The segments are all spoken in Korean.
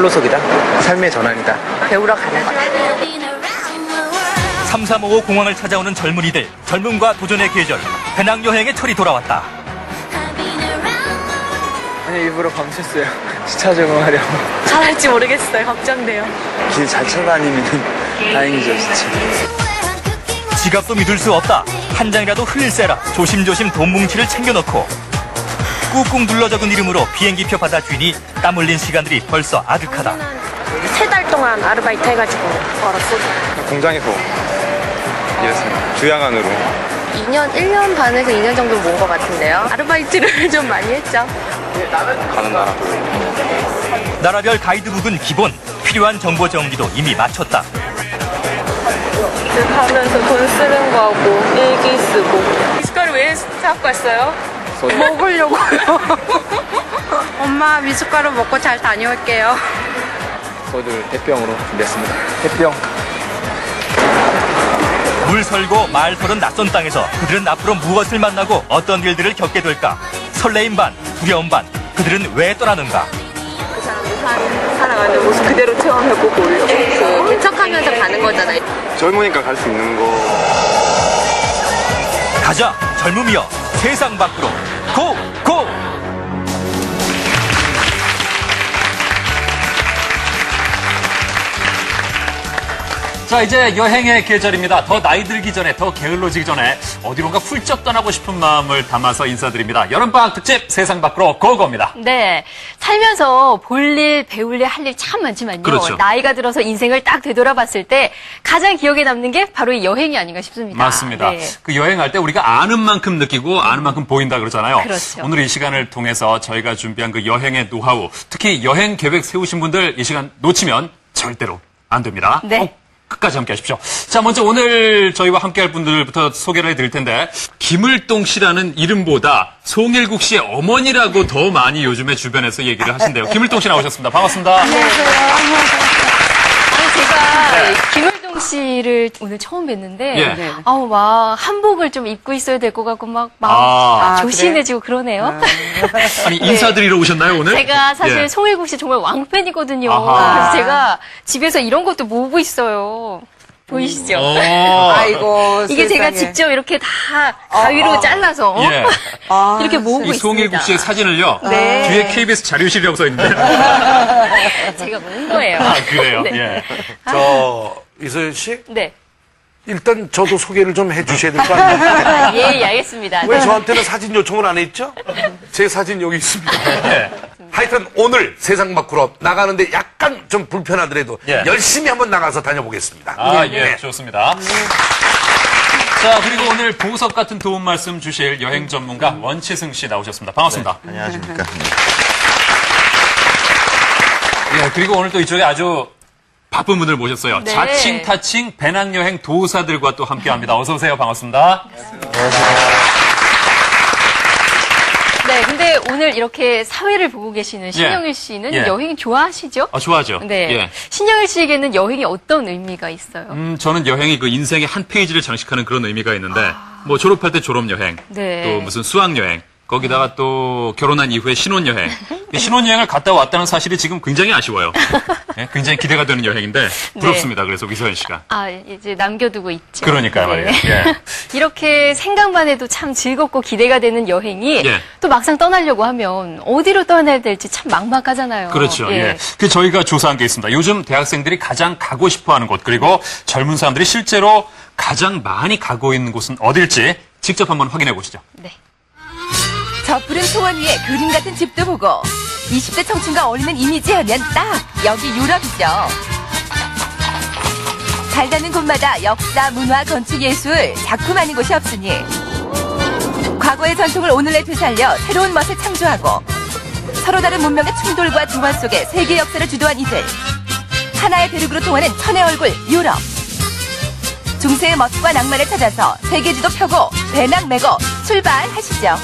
철로석이다. 삶의 전환이다. 배우러 가는 거다. 3355 공항을 찾아오는 젊은이들, 젊음과 도전의 계절, 배낭여행의 철이 돌아왔다. 아니, 일부러 밤샜어요. 시차 적응하려고. 잘할지 모르겠어요. 걱정돼요. 길 잘 찾아다니면 다행이죠, 진짜. 지갑도 믿을 수 없다. 한 장이라도 흘릴세라. 조심조심 돈 뭉치를 챙겨놓고 꾹꾹 눌러 적은 이름으로 비행기표 받아 주인이 땀 흘린 시간들이 벌써 아득하다. 3달 동안 아르바이트 해가지고 벌었어. 공장에서 일했습니다. 주야간으로. 1년 반에서 2년 정도 모은 것 같은데요. 아르바이트를 좀 많이 했죠. 가는 나라. 나라별 가이드북은 기본, 필요한 정보 정리도 이미 마쳤다. 가면서 돈 쓰는 거하고 일기 쓰고. 미숫가루 왜 사갖고 왔어요? 먹으려고요. 엄마 미숫가루 먹고 잘 다녀올게요. 소주 햇병으로 준비했습니다. 햇병. 물 설고 말 서는 낯선 땅에서 그들은 앞으로 무엇을 만나고 어떤 일들을 겪게 될까? 설레임 반, 두려움 반, 그들은 왜 떠나는가? 그 사람들 살아가는 모습 그대로 체험해보고 오려고. 개척하면서 가는 거잖아요. 젊으니까 갈 수 있는 거. 가자, 젊음이여, 세상 밖으로, 고! 고! 자, 이제 여행의 계절입니다. 더 나이 들기 전에, 더 게을러지기 전에 어디론가 훌쩍 떠나고 싶은 마음을 담아서 인사드립니다. 여름방학 특집 세상 밖으로 고고입니다. 네. 살면서 볼 일, 배울 일, 할 일 참 많지만요. 그렇죠. 나이가 들어서 인생을 딱 되돌아봤을 때 가장 기억에 남는 게 바로 이 여행이 아닌가 싶습니다. 맞습니다. 네. 그 여행할 때 우리가 아는 만큼 느끼고 아는 만큼 보인다 그러잖아요. 그렇죠. 오늘 이 시간을 통해서 저희가 준비한 그 여행의 노하우, 특히 여행 계획 세우신 분들 이 시간 놓치면 절대로 안 됩니다. 네. 꼭 끝까지 함께 하십시오. 자, 먼저 오늘 저희와 함께 할 분들부터 소개를 해드릴 텐데, 김을동 씨라는 이름보다 송일국 씨의 어머니라고 더 많이 요즘에 주변에서 얘기를 하신대요. 김을동 씨 나오셨습니다. 반갑습니다. 안녕하세요. 아니, 제가 김을동 씨를 오늘 처음 뵀는데, 예. 아우, 막, 한복을 좀 입고 있어야 될 것 같고, 막, 조신해지고 그러네요. 아니, 인사드리러 오셨나요, 오늘? 제가 사실 예. 송일국 씨 정말 왕팬이거든요. 아하. 그래서 제가 집에서 이런 것도 모으고 있어요. 보이시죠? 아이고. 이게 제가 직접 이렇게 다 가위로 잘라서 예. 이렇게 모으고 이 있습니다. 송일국 씨의 사진을요. 네. 뒤에 KBS 자료실이라고 써 있는데. 제가 모은 거예요. 아, 그래요? 네. 예. 이소연 씨? 네. 일단 저도 소개를 좀 해주셔야 될 거 아니에요? 아, 예, 알겠습니다. 왜 저한테는 사진 요청을 안 했죠? 제 사진 여기 있습니다. 하여튼 오늘 세상 밖으로 나가는데 약간 좀 불편하더라도 예. 열심히 한번 나가서 다녀보겠습니다. 아, 예, 네. 좋습니다. 자, 그리고 오늘 보석 같은 도움 말씀 주실 여행 전문가 원치승 씨 나오셨습니다. 반갑습니다. 안녕하십니까. 예, 그리고 오늘 또 이쪽에 아주 바쁜 분들 모셨어요. 네. 자칭, 타칭, 배낭여행 도사들과 또 함께 합니다. 어서오세요. 반갑습니다. 네, 근데 오늘 이렇게 사회를 보고 계시는 신영일 씨는 예. 여행 좋아하시죠? 아, 좋아하죠? 네. 예. 신영일 씨에게는 여행이 어떤 의미가 있어요? 저는 여행이 그 인생의 한 페이지를 장식하는 그런 의미가 있는데, 뭐 졸업할 때 졸업여행, 네. 또 무슨 수학여행, 거기다가 또 결혼한 이후에 신혼여행. 신혼여행을 갔다 왔다는 사실이 지금 굉장히 아쉬워요. 예, 굉장히 기대가 되는 여행인데 부럽습니다. 그래서 이소연 씨가. 아, 이제 남겨두고 있죠. 그러니까요, 말이에요. 예. 이렇게 생각만 해도 참 즐겁고 기대가 되는 여행이 예. 또 막상 떠나려고 하면 어디로 떠나야 될지 참 막막하잖아요. 그렇죠. 예. 예. 그 저희가 조사한 게 있습니다. 요즘 대학생들이 가장 가고 싶어하는 곳, 그리고 젊은 사람들이 실제로 가장 많이 가고 있는 곳은 어딜지 직접 한번 확인해 보시죠. 네. 저 푸른 초원 위에 그림 같은 집도 보고 20대 청춘과 어울리는 이미지 하면 딱 여기 유럽이죠. 잘 가는 곳마다 역사, 문화, 건축, 예술, 작품 아닌 곳이 없으니 과거의 전통을 오늘날 되살려 새로운 맛을 창조하고 서로 다른 문명의 충돌과 조화 속에 세계 역사를 주도한 이들. 하나의 대륙으로 통하는 천의 얼굴 유럽. 중세의 멋과 낭만을 찾아서 세계 지도 펴고 배낭 메고 출발하시죠.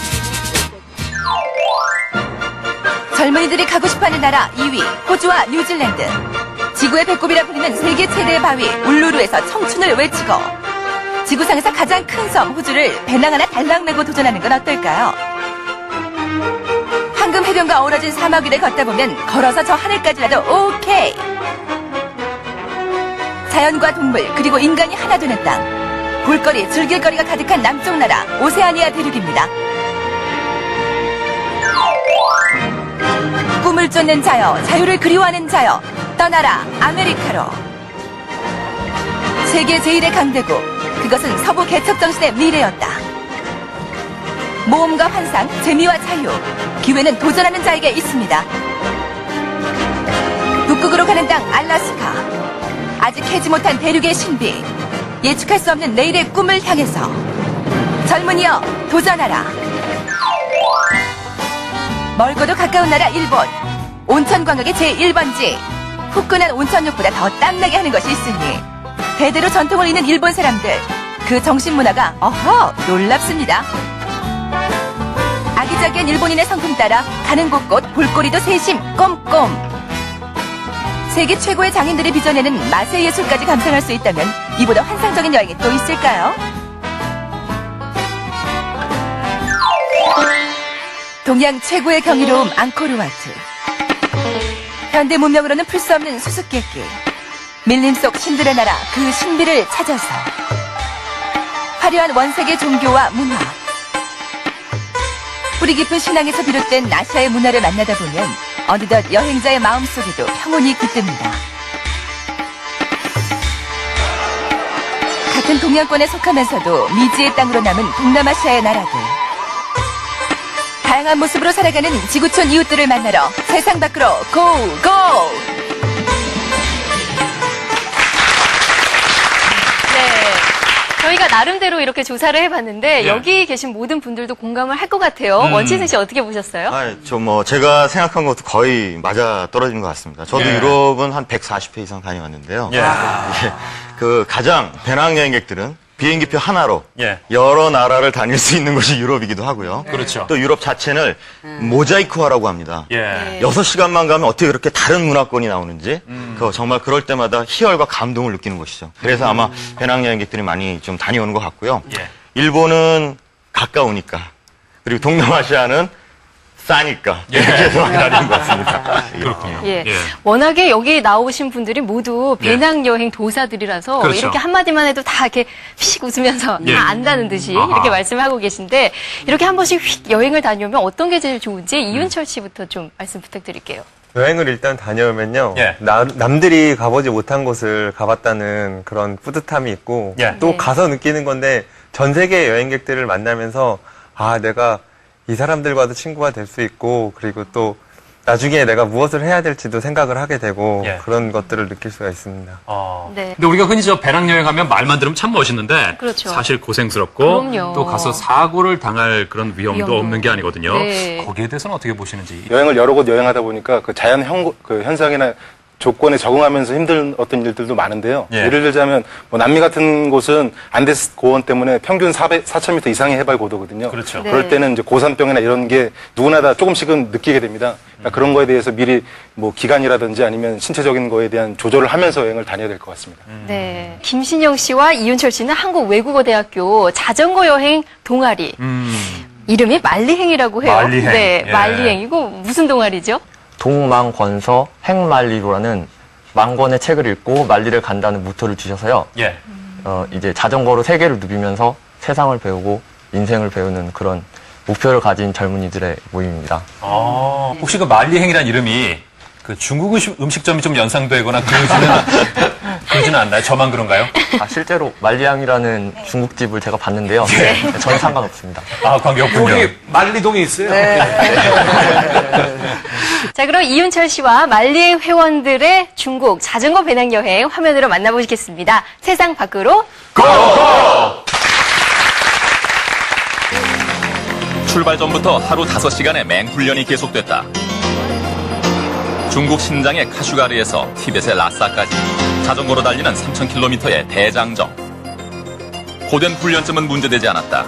젊은이들이 가고 싶어하는 나라 2위 호주와 뉴질랜드. 지구의 배꼽이라 불리는 세계 최대의 바위 울루루에서 청춘을 외치고 지구상에서 가장 큰 섬 호주를 배낭 하나 달랑 메고 도전하는 건 어떨까요? 황금 해변과 어우러진 사막 위를 걷다 보면 걸어서 저 하늘까지라도 오케이. 자연과 동물 그리고 인간이 하나 되는 땅. 볼거리, 즐길거리가 가득한 남쪽 나라 오세아니아 대륙입니다. 꿈을 쫓는 자여, 자유를 그리워하는 자여, 떠나라 아메리카로. 세계 제1의 강대국, 그것은 서부 개척정신의 미래였다. 모험과 환상, 재미와 자유, 기회는 도전하는 자에게 있습니다. 북극으로 가는 땅 알라스카, 아직 캐지 못한 대륙의 신비, 예측할 수 없는 내일의 꿈을 향해서 젊은이여 도전하라. 멀고도 가까운 나라 일본, 온천 관광의 제1번지. 후끈한 온천욕보다 더 땀나게 하는 것이 있으니 대대로 전통을 잇는 일본 사람들, 그 정신문화가 놀랍습니다. 아기자기한 일본인의 성품 따라 가는 곳곳 볼거리도 세심 꼼꼼. 세계 최고의 장인들이 빚어내는 맛의 예술까지 감상할 수 있다면 이보다 환상적인 여행이 또 있을까요? 동양 최고의 경이로움 앙코르와트. 현대 문명으로는 풀 수 없는 수수께끼. 밀림 속 신들의 나라 그 신비를 찾아서 화려한 원색의 종교와 문화, 뿌리 깊은 신앙에서 비롯된 아시아의 문화를 만나다 보면 어느덧 여행자의 마음속에도 평온이 깃듭니다. 같은 동양권에 속하면서도 미지의 땅으로 남은 동남아시아의 나라들. 다양한 모습으로 살아가는 지구촌 이웃들을 만나러 세상 밖으로 고고! 저희가 나름대로 이렇게 조사를 해봤는데 예. 여기 계신 모든 분들도 공감을 할 것 같아요. 원치승 씨 어떻게 보셨어요? 제가 생각한 것도 거의 맞아 떨어지는 것 같습니다. 저도 예. 유럽은 한 140회 이상 다녀왔는데요. 예. 이게 그 가장 배낭여행객들은 비행기표 하나로 예. 여러 나라를 다닐 수 있는 곳이 유럽이기도 하고요. 그렇죠. 또 유럽 자체를 모자이크화라고 합니다. 예. 6시간만 가면 어떻게 그렇게 다른 문화권이 나오는지 정말 그럴 때마다 희열과 감동을 느끼는 것이죠. 그래서 아마 배낭여행객들이 많이 좀 다녀오는 것 같고요. 예. 일본은 가까우니까, 그리고 동남아시아는 싸니까 예. 이렇게 해서 많이 다니는 것 같습니다. 그렇군요. 예. 예. 워낙에 여기 나오신 분들이 모두 배낭여행 도사들이라서 그렇죠. 이렇게 한마디만 해도 다 이렇게 휙 웃으면서 예. 다 안다는 듯이 아하. 이렇게 말씀하고 계신데 이렇게 한 번씩 휙 여행을 다녀오면 어떤 게 제일 좋은지 이윤철 씨부터 좀 말씀 부탁드릴게요. 여행을 일단 다녀오면요. 예. 남들이 가보지 못한 곳을 가봤다는 그런 뿌듯함이 있고 예. 또 네. 가서 느끼는 건데 전 세계 여행객들을 만나면서 내가 이 사람들과도 친구가 될 수 있고 그리고 또 나중에 내가 무엇을 해야 될지도 생각을 하게 되고 예. 그런 것들을 느낄 수가 있습니다. 네. 근데 우리가 흔히 배낭여행하면 말만 들으면 참 멋있는데 그렇죠. 사실 고생스럽고 그럼요. 또 가서 사고를 당할 그런 위험도 위험도. 없는 게 아니거든요. 네. 거기에 대해서는 어떻게 보시는지. 여행을 여러 곳 여행하다 보니까 그 자연 현상이나 조건에 적응하면서 힘든 어떤 일들도 많은데요. 예. 예를 들자면 뭐 남미 같은 곳은 안데스 고원 때문에 평균 4,000m 이상의 해발 고도거든요. 그렇죠. 네. 그럴 때는 이제 고산병이나 이런 게 누구나 다 조금씩은 느끼게 됩니다. 그러니까 그런 거에 대해서 미리 뭐 기간이라든지 아니면 신체적인 거에 대한 조절을 하면서 여행을 다녀야 될 것 같습니다. 네. 김신영 씨와 이윤철 씨는 한국외국어대학교 자전거 여행 동아리. 이름이 말리행이라고 해요. 말리행. 네, 예. 말리행. 이거 무슨 동아리죠? 동망권서 행말리로라는 망권의 책을 읽고 말리를 간다는 모토를 주셔서요. 예. 이제 자전거로 세계를 누비면서 세상을 배우고 인생을 배우는 그런 목표를 가진 젊은이들의 모임입니다. 혹시 그 말리행이라는 이름이 그 중국 음식점이 좀 연상되거나 그러지는 않나요? 저만 그런가요? 실제로 말리앙이라는 중국집을 제가 봤는데요. 전혀 상관없습니다. 관계없군요. 여기 말리동에 있어요. 자, 그럼 이윤철 씨와 말리행 회원들의 중국 자전거 배낭 여행 화면으로 만나보시겠습니다. 세상 밖으로 출발 전부터 하루 5시간의 맹훈련이 계속됐다. 중국 신장의 카슈가르에서 티벳의 라싸까지 자전거로 달리는 3,000km의 대장정. 고된 훈련쯤은 문제되지 않았다.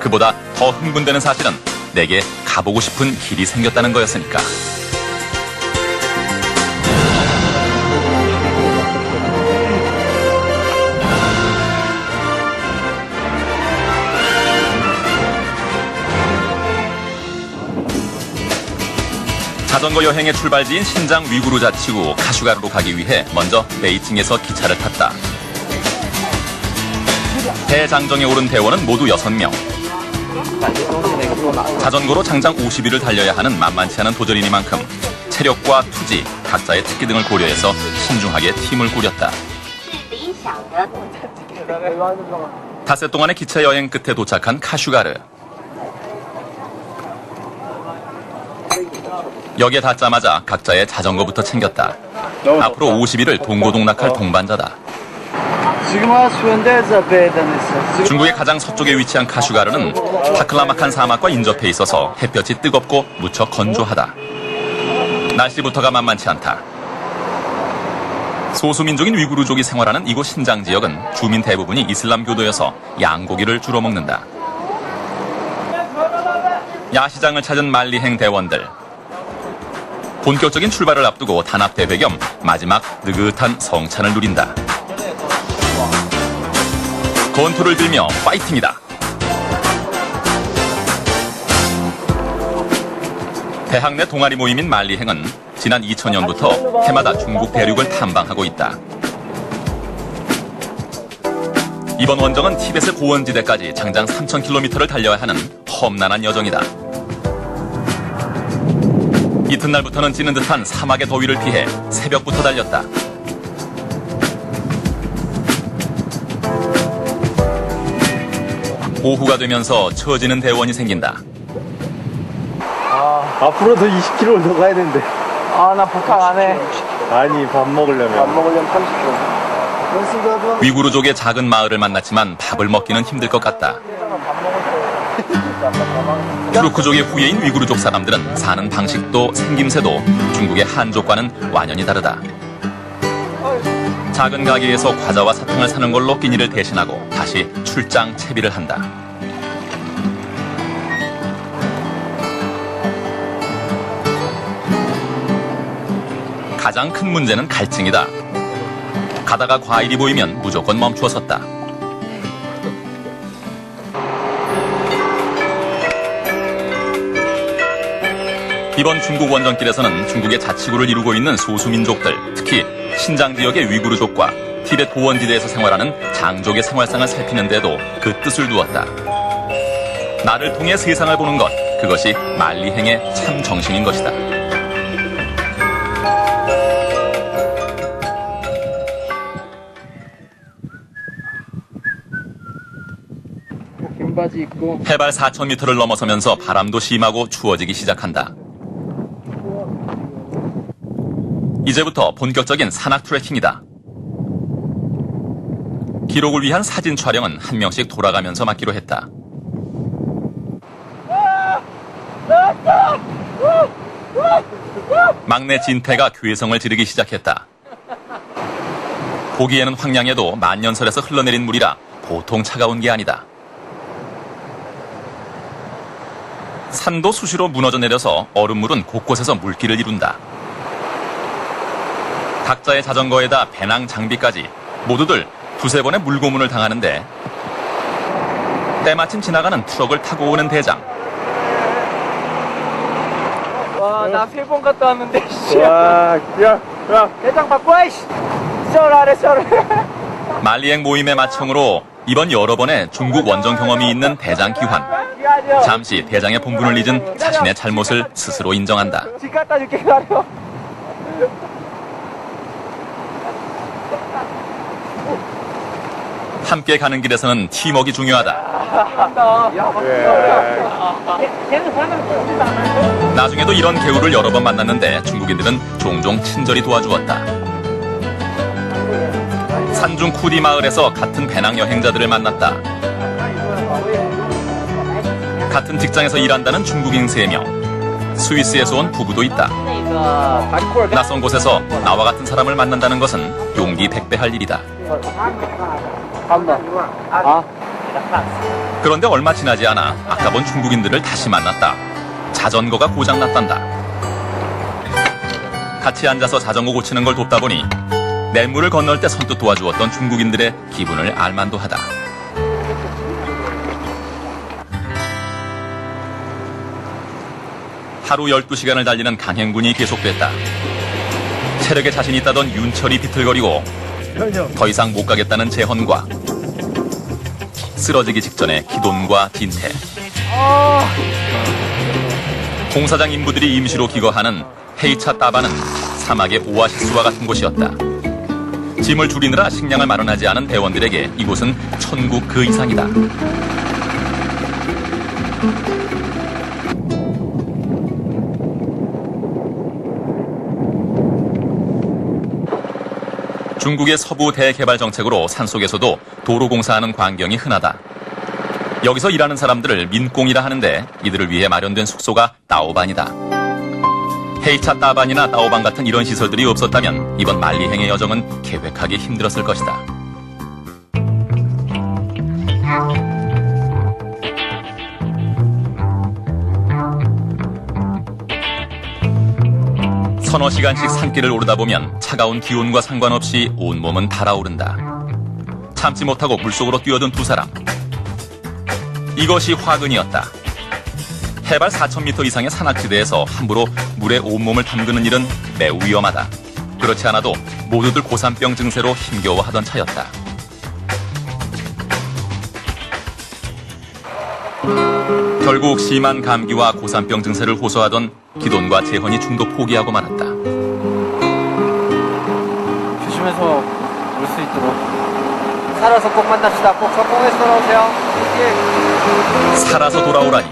그보다 더 흥분되는 사실은 내게 가보고 싶은 길이 생겼다는 거였으니까. 자전거 여행의 출발지인 신장 위구르 자치구 카슈가르로 가기 위해 먼저 베이징에서 기차를 탔다. 대장정에 오른 대원은 모두 6명. 자전거로 장장 50일을 달려야 하는 만만치 않은 도전이니만큼 체력과 투지, 각자의 특기 등을 고려해서 신중하게 팀을 꾸렸다. 닷새 동안의 기차 여행 끝에 도착한 카슈가르. 역에 닿자마자 각자의 자전거부터 챙겼다. 앞으로 50일을 동고동락할 동반자다. 중국의 가장 서쪽에 위치한 카슈가르는 타클라마칸 사막과 인접해 있어서 햇볕이 뜨겁고 무척 건조하다. 날씨부터가 만만치 않다. 소수민족인 위구르족이 생활하는 이곳 신장 지역은 주민 대부분이 이슬람교도여서 양고기를 주로 먹는다. 야시장을 찾은 말리행 대원들. 본격적인 출발을 앞두고 단합대회 겸 마지막 느긋한 성찬을 누린다. 권투를 빌며 파이팅이다. 대학 내 동아리 모임인 말리행은 지난 2000년부터 해마다 중국 대륙을 탐방하고 있다. 이번 원정은 티벳의 고원지대까지 장장 3000km를 달려야 하는 험난한 여정이다. 이튿날부터는 찌는 듯한 사막의 더위를 피해 새벽부터 달렸다. 오후가 되면서 처지는 대원이 생긴다. 앞으로도 20km 더 가야 되는데. 나 복학 안 해. 아니, 밥 먹으려면 30km. 위구르족의 작은 마을을 만났지만 밥을 먹기는 힘들 것 같다. 투르크족의 후예인 위구르족 사람들은 사는 방식도 생김새도 중국의 한족과는 완연히 다르다. 작은 가게에서 과자와 사탕을 사는 걸로 끼니를 대신하고 다시 출장 채비를 한다. 가장 큰 문제는 갈증이다. 가다가 과일이 보이면 무조건 멈추어 섰다. 이번 중국 원정길에서는 중국의 자치구를 이루고 있는 소수민족들, 특히 신장 지역의 위구르족과 티벳 고원지대에서 생활하는 장족의 생활상을 살피는 데도 그 뜻을 두었다. 나를 통해 세상을 보는 것, 그것이 말리행의 참 정신인 것이다. 바지 입고. 해발 4000m를 넘어서면서 바람도 심하고 추워지기 시작한다. 이제부터 본격적인 산악 트레킹이다. 기록을 위한 사진 촬영은 한 명씩 돌아가면서 맡기로 했다. 막내 진태가 괴성을 지르기 시작했다. 보기에는 황량해도 만년설에서 흘러내린 물이라 보통 차가운 게 아니다. 산도 수시로 무너져 내려서 얼음물은 곳곳에서 물길을 이룬다. 각자의 자전거에다 배낭 장비까지 모두들 두세 번의 물고문을 당하는데 때마침 지나가는 트럭을 타고 오는 대장. 와, 나 3번 갔다 왔는데, 씨. 와, 야, 대장 바꿔, 이씨. 썰하래. 말리행 모임의 마청으로 이번 여러 번의 중국 원정 경험이 있는 대장 기환. 잠시 대장의 본분을 잊은 자신의 잘못을 스스로 인정한다. 집 갖다 줄게, 기다려. 함께 가는 길에서는 팀워크가 중요하다. 나중에도 이런 개우를 여러 번 만났는데 중국인들은 종종 친절히 도와주었다. 산중 쿠디 마을에서 같은 배낭 여행자들을 만났다. 같은 직장에서 일한다는 중국인 3명. 스위스에서 온 부부도 있다. 낯선 곳에서 나와 같은 사람을 만난다는 것은 용기 100배 할 일이다. 그런데 얼마 지나지 않아 아까 본 중국인들을 다시 만났다. 자전거가 고장났단다. 같이 앉아서 자전거 고치는 걸 돕다 보니 냇물을 건널 때 선뜻 도와주었던 중국인들의 기분을 알만도 하다. 하루 12시간을 달리는 강행군이 계속됐다. 체력에 자신 있다던 윤철이 비틀거리고 더 이상 못 가겠다는 재헌과 쓰러지기 직전의 기돈과 진태. 공사장 인부들이 임시로 기거하는 헤이차 따바는 사막의 오아시스와 같은 곳이었다. 짐을 줄이느라 식량을 마련하지 않은 대원들에게 이곳은 천국 그 이상이다. 중국의 서부 대개발 정책으로 산속에서도 도로 공사하는 광경이 흔하다. 여기서 일하는 사람들을 민공이라 하는데 이들을 위해 마련된 숙소가 따오반이다. 헤이차 따반이나 따오반 같은 이런 시설들이 없었다면 이번 만리행의 여정은 계획하기 힘들었을 것이다. 서너 시간씩 산길을 오르다 보면 차가운 기온과 상관없이 온몸은 달아오른다. 참지 못하고 물속으로 뛰어든 두 사람. 이것이 화근이었다. 해발 4,000m 이상의 산악지대에서 함부로 물에 온몸을 담그는 일은 매우 위험하다. 그렇지 않아도 모두들 고산병 증세로 힘겨워하던 차였다. 결국 심한 감기와 고산병 증세를 호소하던 기돈과 재헌이 중도 포기하고 말았다. 조심해서 올 수 있도록 살아서 꼭 만납시다. 꼭 성공해서 돌아오세요. 살아서 돌아오라니.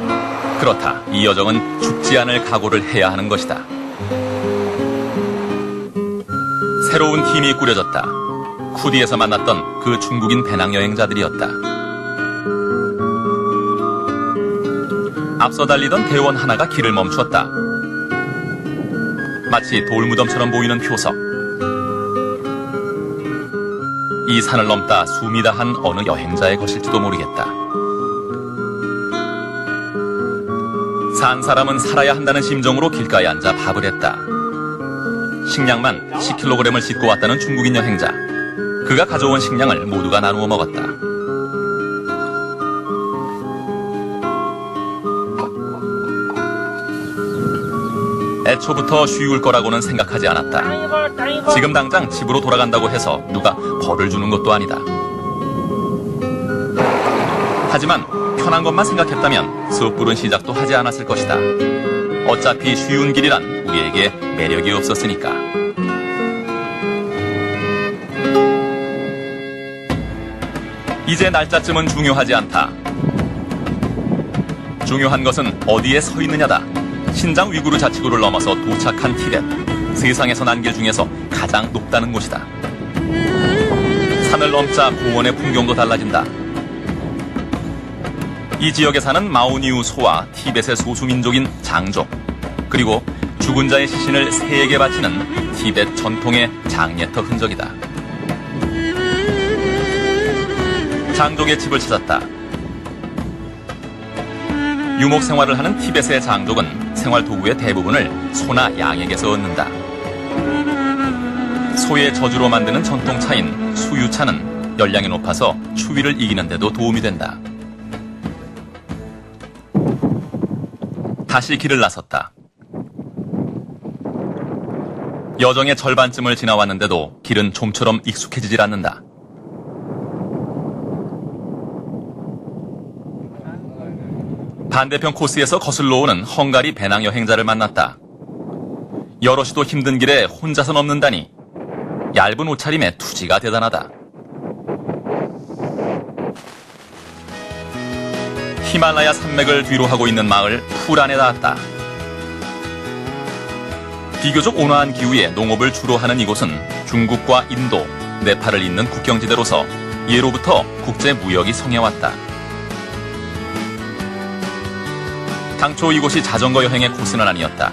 그렇다. 이 여정은 죽지 않을 각오를 해야 하는 것이다. 새로운 팀이 꾸려졌다. 쿠디에서 만났던 그 중국인 배낭여행자들이었다. 앞서 달리던 대원 하나가 길을 멈추었다. 마치 돌무덤처럼 보이는 표석. 이 산을 넘다 숨이 다한 어느 여행자의 것일지도 모르겠다. 산 사람은 살아야 한다는 심정으로 길가에 앉아 밥을 했다. 식량만 10kg을 싣고 왔다는 중국인 여행자. 그가 가져온 식량을 모두가 나누어 먹었다. 애초부터 쉬울 거라고는 생각하지 않았다. 지금 당장 집으로 돌아간다고 해서 누가 벌을 주는 것도 아니다. 하지만 편한 것만 생각했다면 섣부른 시작도 하지 않았을 것이다. 어차피 쉬운 길이란 우리에게 매력이 없었으니까. 이제 날짜쯤은 중요하지 않다. 중요한 것은 어디에 서 있느냐다. 신장 위구르 자치구를 넘어서 도착한 티벳. 세상에서 난 길 중에서 가장 높다는 곳이다. 산을 넘자 고원의 풍경도 달라진다. 이 지역에 사는 마오니우 소와 티벳의 소수민족인 장족, 그리고 죽은 자의 시신을 새에게 바치는 티벳 전통의 장예터 흔적이다. 장족의 집을 찾았다. 유목 생활을 하는 티벳의 장족은 생활 도구의 대부분을 소나 양에게서 얻는다. 소의 저주로 만드는 전통차인 수유차는 열량이 높아서 추위를 이기는 데도 도움이 된다. 다시 길을 나섰다. 여정의 절반쯤을 지나왔는데도 길은 좀처럼 익숙해지질 않는다. 반대편 코스에서 거슬러 오는 헝가리 배낭 여행자를 만났다. 여럿이도 힘든 길에 혼자서 넘는다니 얇은 옷차림에 투지가 대단하다. 히말라야 산맥을 뒤로 하고 있는 마을 푸란에 닿았다. 비교적 온화한 기후에 농업을 주로 하는 이곳은 중국과 인도, 네팔을 잇는 국경지대로서 예로부터 국제 무역이 성해왔다. 당초 이곳이 자전거 여행의 코스는 아니었다.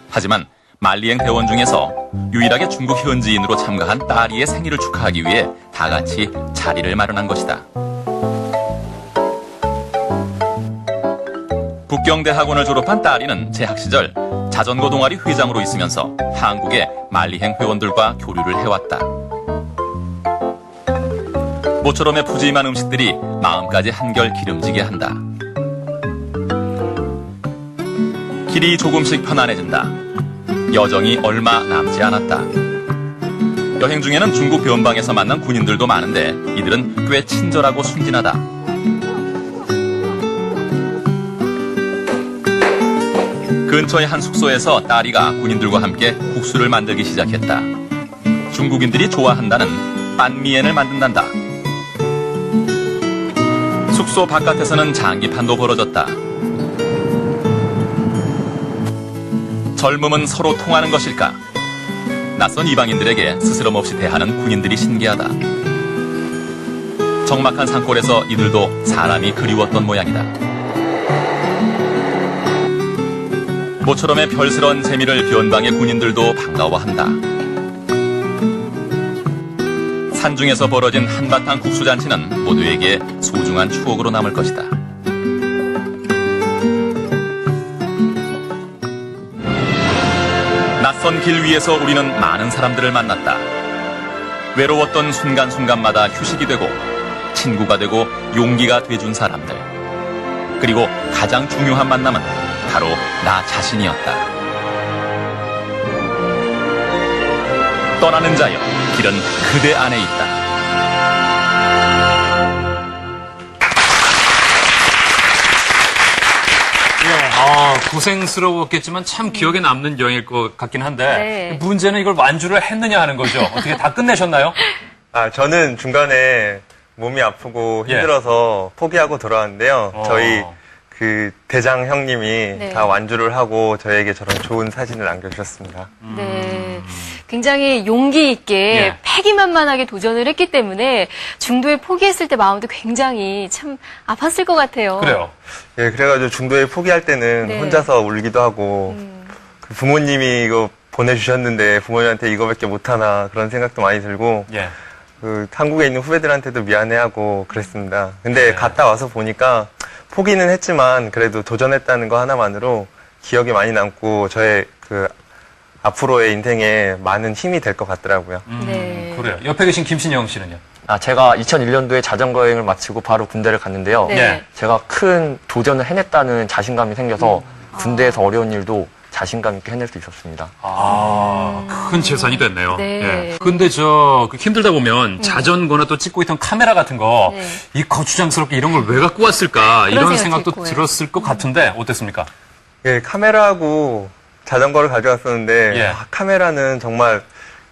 하지만 만리행 대원 중에서 유일하게 중국 현지인으로 참가한 딸이의 생일을 축하하기 위해 다 같이 자리를 마련한 것이다. 북경대학원을 졸업한 딸이는 재학 시절 자전거 동아리 회장으로 있으면서 한국의 만리행 회원들과 교류를 해왔다. 모처럼의 푸짐한 음식들이 마음까지 한결 기름지게 한다. 길이 조금씩 편안해진다. 여정이 얼마 남지 않았다. 여행 중에는 중국 변방에서 만난 군인들도 많은데 이들은 꽤 친절하고 순진하다. 근처의 한 숙소에서 딸이가 군인들과 함께 국수를 만들기 시작했다. 중국인들이 좋아한다는 빤미엔을 만든단다. 숙소 바깥에서는 장기판도 벌어졌다. 젊음은 서로 통하는 것일까? 낯선 이방인들에게 스스럼없이 대하는 군인들이 신기하다. 적막한 산골에서 이들도 사람이 그리웠던 모양이다. 모처럼의 별스런 재미를 변방의 군인들도 반가워한다. 산중에서 벌어진 한바탕 국수잔치는 모두에게 소중한 추억으로 남을 것이다. 낯선 길 위에서 우리는 많은 사람들을 만났다. 외로웠던 순간순간마다 휴식이 되고 친구가 되고 용기가 돼준 사람들. 그리고 가장 중요한 만남은 바로 나 자신이었다. 떠나는 자여, 길은 그대 안에 있다. 고생스러웠겠지만 참 기억에 남는 여행일 것 같긴 한데 네. 문제는 이걸 완주를 했느냐 하는 거죠. 어떻게 다 끝내셨나요? 저는 중간에 몸이 아프고 힘들어서 포기하고 돌아왔는데요. 저희 그 대장 형님이 네. 다 완주를 하고 저에게 저런 좋은 사진을 남겨주셨습니다. 네. 굉장히 용기 있게 패기만만하게 도전을 했기 때문에 중도에 포기했을 때 마음도 굉장히 참 아팠을 것 같아요. 그래요. 예, 그래가지고 중도에 포기할 때는 네. 혼자서 울기도 하고 그 부모님이 이거 보내주셨는데 부모님한테 이거밖에 못하나 그런 생각도 많이 들고 그 한국에 있는 후배들한테도 미안해하고 그랬습니다. 근데 갔다 와서 보니까 포기는 했지만 그래도 도전했다는 거 하나만으로 기억에 많이 남고 저의 그 앞으로의 인생에 많은 힘이 될 것 같더라고요. 네. 그래요. 옆에 계신 김신영 씨는요? 제가 2001년도에 자전거 여행을 마치고 바로 군대를 갔는데요. 네. 제가 큰 도전을 해냈다는 자신감이 생겨서 군대에서 어려운 일도 자신감 있게 해낼 수 있었습니다. 큰 재산이 됐네요. 네. 근데 힘들다 보면 자전거나 또 찍고 있던 카메라 같은 거, 이 거추장스럽게 이런 걸 왜 갖고 왔을까, 이런 생각도 들었을 것 같은데, 어땠습니까? 예, 카메라하고 자전거를 가져왔었는데, 카메라는 정말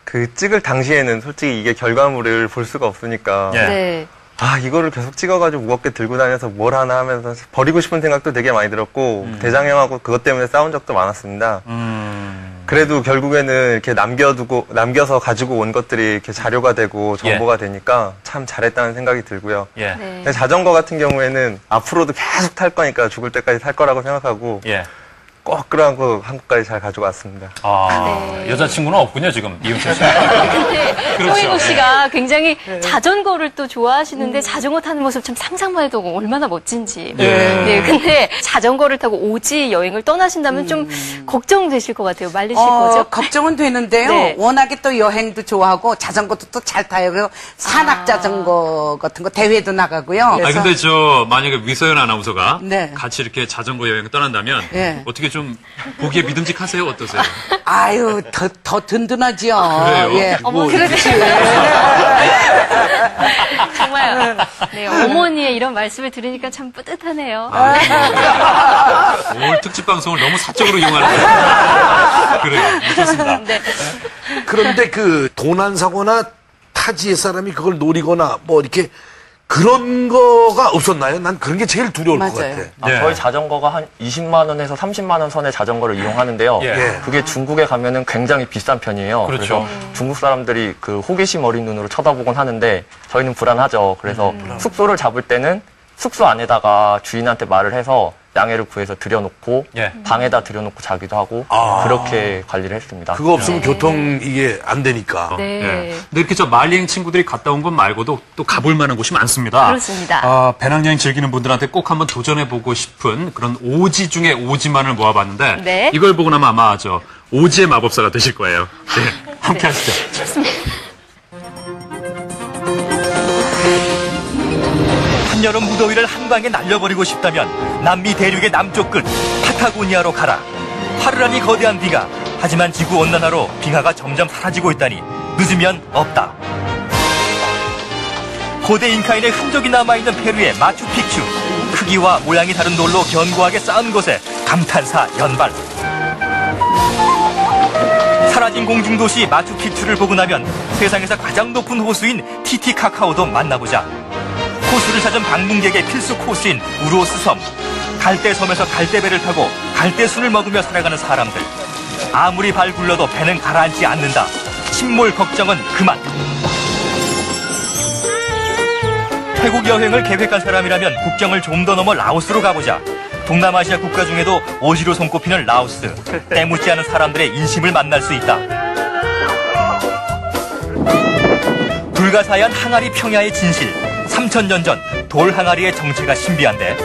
그 찍을 당시에는 솔직히 이게 결과물을 볼 수가 없으니까, 네. 이거를 계속 찍어가지고 무겁게 들고 다녀서 뭘 하나 하면서 버리고 싶은 생각도 되게 많이 들었고, 대장형하고 그것 때문에 싸운 적도 많았습니다. 그래도 결국에는 이렇게 남겨서 가지고 온 것들이 이렇게 자료가 되고 정보가 되니까 참 잘했다는 생각이 들고요. 근데 자전거 같은 경우에는 앞으로도 계속 탈 거니까 죽을 때까지 탈 거라고 생각하고, 꼭 끌어안고 한국까지 잘 가지고 왔습니다. 여자친구는 없군요, 지금. 이윤철 씨. 근데 송혜국 씨가 굉장히 자전거를 또 좋아하시는데 자전거 타는 모습 참 상상만 해도 얼마나 멋진지. 네, 근데 자전거를 타고 오지 여행을 떠나신다면 좀 걱정되실 것 같아요. 말리실 거죠? 걱정은 되는데요. 네. 워낙에 또 여행도 좋아하고 자전거도 또 잘 타요. 그리고 산악 자전거 같은 거 대회도 나가고요. 근데 만약에 위서연 아나운서가 같이 이렇게 자전거 여행을 떠난다면 어떻게 좀 보기에 믿음직하세요? 어떠세요? 아유, 더 든든하죠. 그래요? 어머, 그래도 정말 어머니의 이런 말씀을 들으니까 참 뿌듯하네요. 올 특집 방송을 너무 사적으로 이용하는 그래요. 좋습니다. 그런데 그 도난사고나 타지의 사람이 그걸 노리거나 뭐 이렇게 그런 거가 없었나요? 난 그런 게 제일 두려울 것 같아. 저희 자전거가 한 20만 원에서 30만 원 선의 자전거를 이용하는데요. 그게 중국에 가면은 굉장히 비싼 편이에요. 그렇죠. 그래서 중국 사람들이 그 호기심 어린 눈으로 쳐다보곤 하는데 저희는 불안하죠. 그래서 숙소를 잡을 때는 숙소 안에다가 주인한테 말을 해서 양해를 구해서 들여놓고 방에다 들여놓고 자기도 하고 그렇게 관리를 했습니다. 그거 없으면 교통 이게 안 되니까. 근데 이렇게 말리행 친구들이 갔다 온 것 말고도 또 가볼 만한 곳이 많습니다. 그렇습니다. 배낭여행 즐기는 분들한테 꼭 한번 도전해보고 싶은 그런 오지 중에 오지만을 모아봤는데 이걸 보고 나면 아마 오지의 마법사가 되실 거예요. 함께 하시죠. 좋습니다. 한여름 무더위를 한방에 날려버리고 싶다면 남미 대륙의 남쪽 끝 파타고니아로 가라. 파르라니 거대한 빙하. 하지만 지구온난화로 빙하가 점점 사라지고 있다니 늦으면 없다. 고대 잉카인의 흔적이 남아있는 페루의 마추픽추. 크기와 모양이 다른 돌로 견고하게 쌓은 곳에 감탄사 연발. 사라진 공중도시 마추픽추를 보고 나면 세상에서 가장 높은 호수인 티티카카오도 만나보자. 호수를 찾은 방문객의 필수 코스인 우로스 섬. 갈대섬에서 갈대배를 타고 갈대순을 먹으며 살아가는 사람들. 아무리 발 굴러도 배는 가라앉지 않는다. 침몰 걱정은 그만. 태국 여행을 계획한 사람이라면 국경을 좀 더 넘어 라오스로 가보자. 동남아시아 국가 중에도 오지로 손꼽히는 라오스. 때묻지 않은 사람들의 인심을 만날 수 있다. 불가사의한 항아리 평야의 진실. 3000년 전 돌 항아리의 정체가 신비한데,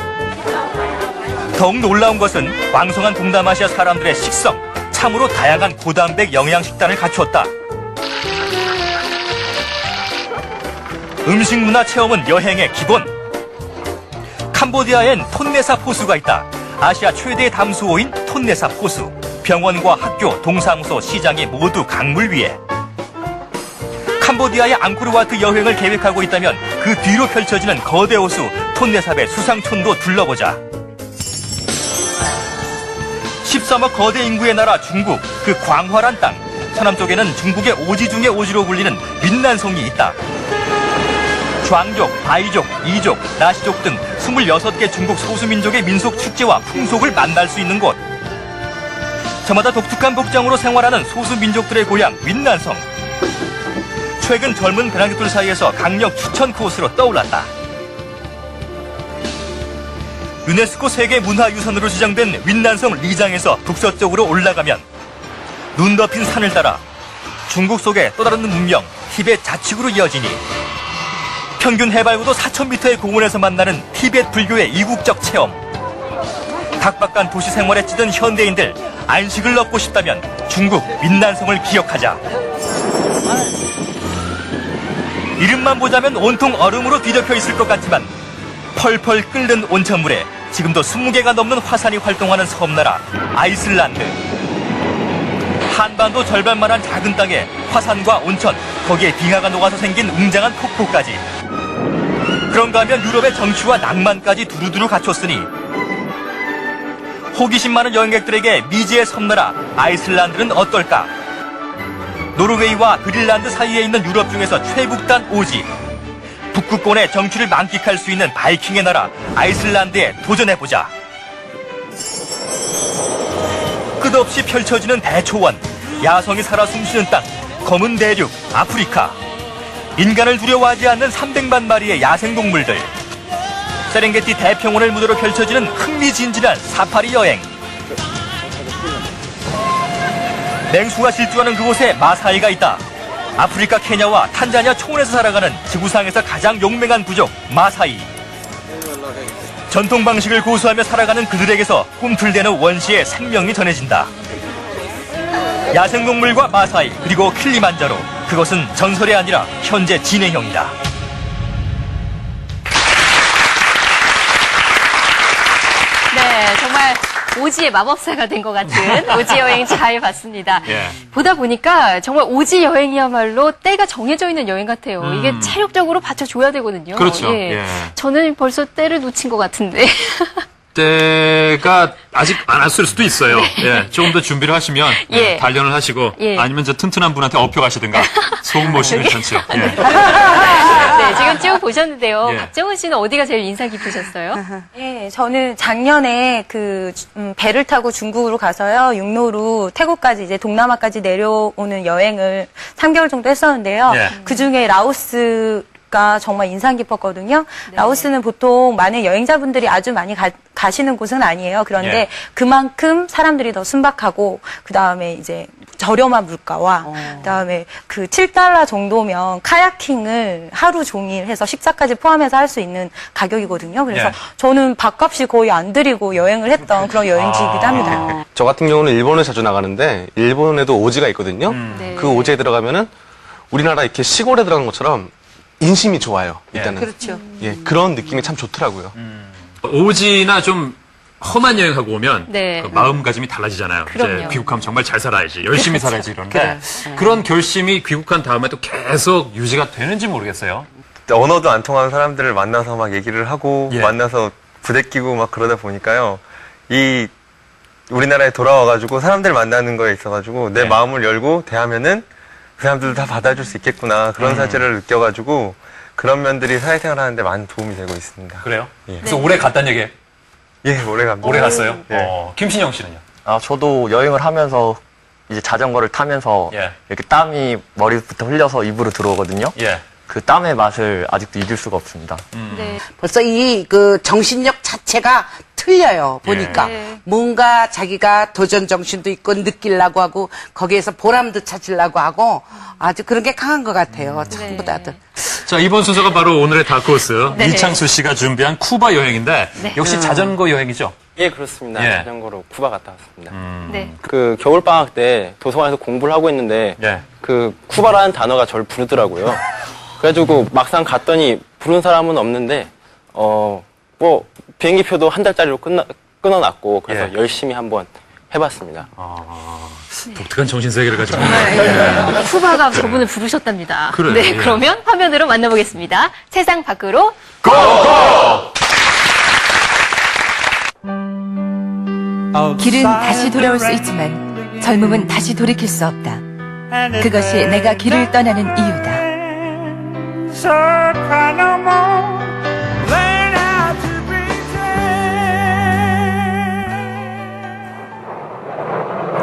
더욱 놀라운 것은 왕성한 동남아시아 사람들의 식성. 참으로 다양한 고단백 영양 식단을 갖추었다. 음식 문화 체험은 여행의 기본. 캄보디아엔 톤네사 포수가 있다. 아시아 최대의 담수호인 톤네사 포수. 병원과 학교, 동사무소, 시장이 모두 강물 위에. 캄보디아의 앙코르와트 여행을 계획하고 있다면 그 뒤로 펼쳐지는 거대 호수 톤네삽의 수상촌도 둘러보자. 13억 거대 인구의 나라 중국, 그 광활한 땅. 서남쪽에는 중국의 오지 중의 오지로 불리는 윈난성이 있다. 좌족, 바이족, 이족, 나시족 등 26개 중국 소수민족의 민속 축제와 풍속을 만날 수 있는 곳. 저마다 독특한 복장으로 생활하는 소수민족들의 고향 윈난성. 최근 젊은 배낭객들 사이에서 강력 추천 코스로 떠올랐다. 유네스코 세계문화유산으로 지정된 윈난성 리장에서 북서쪽으로 올라가면 눈 덮인 산을 따라 중국 속의 또 다른 문명 티벳 자치구로 이어지니, 평균 해발고도 4000m의 공원에서 만나는 티벳 불교의 이국적 체험. 각박한 도시 생활에 찌든 현대인들, 안식을 얻고 싶다면 중국 윈난성을 기억하자. 이름만 보자면 온통 얼음으로 뒤덮여 있을 것 같지만 펄펄 끓는 온천물에 지금도 20개가 넘는 화산이 활동하는 섬나라 아이슬란드. 한반도 절반만한 작은 땅에 화산과 온천, 거기에 빙하가 녹아서 생긴 웅장한 폭포까지. 그런가 하면 유럽의 정취와 낭만까지 두루두루 갖췄으니 호기심 많은 여행객들에게 미지의 섬나라 아이슬란드는 어떨까? 노르웨이와 그린란드 사이에 있는 유럽 중에서 최북단 오지. 북극권의 정취를 만끽할 수 있는 바이킹의 나라 아이슬란드에 도전해보자. 끝없이 펼쳐지는 대초원, 야성이 살아 숨쉬는 땅, 검은 대륙, 아프리카. 인간을 두려워하지 않는 300만 마리의 야생동물들. 세렝게티 대평원을 무대로 펼쳐지는 흥미진진한 사파리 여행. 맹수가 질주하는 그곳에 마사이가 있다. 아프리카 케냐와 탄자니아 초원에서 살아가는 지구상에서 가장 용맹한 부족 마사이. 전통 방식을 고수하며 살아가는 그들에게서 꿈틀대는 원시의 생명이 전해진다. 야생동물과 마사이, 그리고 킬리만자로. 그것은 전설이 아니라 현재 진행형이다. 네, 정말 오지의 마법사가 된 것 같은 오지 여행 잘 봤습니다. 예. 보다 보니까 정말 오지 여행이야말로 때가 정해져 있는 여행 같아요. 이게 체력적으로 받쳐줘야 되거든요. 그렇죠. 예. 예. 저는 벌써 때를 놓친 것 같은데. 때가 아직 안 왔을 수도 있어요. 네. 예, 조금 더 준비를 하시면 예. 단련을 하시고 예. 아니면 저 튼튼한 분한테 업혀가시든가 소금 모시는 괜찮죠. 예. 네, 지금 쭉 보셨는데요. 예. 박정은 씨는 어디가 제일 인상 깊으셨어요? 예, 저는 작년에 배를 타고 중국으로 가서요, 육로로 태국까지 이제 동남아까지 내려오는 여행을 3개월 정도 했었는데요. 예. 그 중에 라오스가 정말 인상 깊었거든요. 네. 라오스는 보통 많은 여행자분들이 아주 많이 가시는 곳은 아니에요. 그런데 예. 그만큼 사람들이 더 순박하고, 그 다음에 이제 저렴한 물가와, 그 다음에 그 $7 정도면 카야킹을 하루 종일 해서 식사까지 포함해서 할 수 있는 가격이거든요. 그래서 예. 저는 밥값이 거의 안 들이고 여행을 했던 그런 여행지이기도 합니다. 저 같은 경우는 일본을 자주 나가는데 일본에도 오지가 있거든요. 네. 그 오지에 들어가면은 우리나라 이렇게 시골에 들어간 것처럼 인심이 좋아요. 일단은. 그렇죠. 예, 그런 느낌이 참 좋더라고요. 오지나 좀 험한 여행하고 오면 네. 그 마음가짐이 달라지잖아요. 그럼요. 이제 귀국하면 정말 잘 살아야지, 열심히 살아야지 이러는데 그래. 그런 결심이 귀국한 다음에도 계속 유지가 되는지 모르겠어요. 언어도 안 통하는 사람들을 만나서 막 얘기를 하고 예. 만나서 부대끼고 막 그러다 보니까요. 이 우리나라에 돌아와가지고 사람들 만나는 거에 있어가지고 내 마음을 열고 대하면은 그 사람들도 다 받아줄 수 있겠구나 그런 사실을 느껴가지고 그런 면들이 사회생활 하는데 많은 도움이 되고 있습니다. 그래요? 예. 그래서 올해 갔다는 얘기예요? 예, 오래 갑니다. 오래 갔어요? 예. 김신영 씨는요? 아, 저도 여행을 하면서 이제 자전거를 타면서 이렇게 땀이 머리부터 흘려서 입으로 들어오거든요. 그 땀의 맛을 아직도 잊을 수가 없습니다. 네. 벌써 이 그 정신력 자체가 틀려요. 보니까 네. 뭔가 자기가 도전 정신도 있고 느끼려고 하고 거기에서 보람도 찾으려고 하고 아주 그런 게 강한 것 같아요. 전부 다들. 자, 이번 순서가 바로 오늘의 다크호스 네. 이창수 씨가 준비한 쿠바 여행인데 네. 역시 자전거 여행이죠? 예, 그렇습니다. 예. 자전거로 쿠바 갔다 왔습니다. 네. 그 겨울방학 때 도서관에서 공부를 하고 있는데 그 쿠바라는 단어가 저를 부르더라고요. 그래가지고 막상 갔더니 부른 사람은 없는데 뭐 비행기표도 한 달짜리로 끊어놨고 그래서 열심히 한번 해봤습니다. 독특한 정신세계를 가지고 쿠바가 저분을 부르셨답니다. 그래요, 네, 예. 그러면 화면으로 만나보겠습니다. 세상 밖으로 길은 다시 돌아올 수 있지만 젊음은 다시 돌이킬 수 없다. 그것이 내가 길을 떠나는 이유다.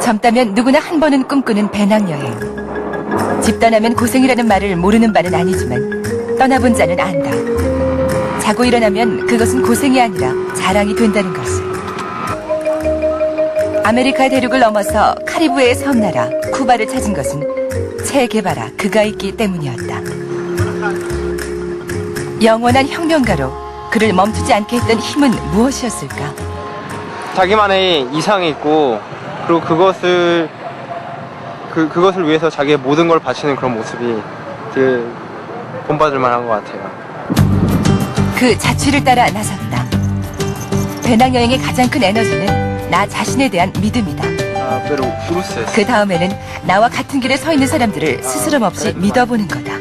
젊다면 누구나 한 번은 꿈꾸는 배낭여행. 집단하면 고생이라는 말을 모르는 바는 아니지만 떠나본 자는 안다. 자고 일어나면 그것은 고생이 아니라 자랑이 된다는 것을. 아메리카 대륙을 넘어서 카리브해의 섬나라 쿠바를 찾은 것은 체 게바라 그가 있기 때문이었다. 영원한 혁명가로 그를 멈추지 않게 했던 힘은 무엇이었을까? 자기만의 이상이 있고 그리고 그것을 위해서 자기의 모든 걸 바치는 그런 모습이 되게 본받을 만한 것 같아요. 그 자취를 따라 나섰다. 배낭여행의 가장 큰 에너지는 나 자신에 대한 믿음이다. 그 다음에는 나와 같은 길에 서 있는 사람들을 스스럼 없이 믿어보는 거다.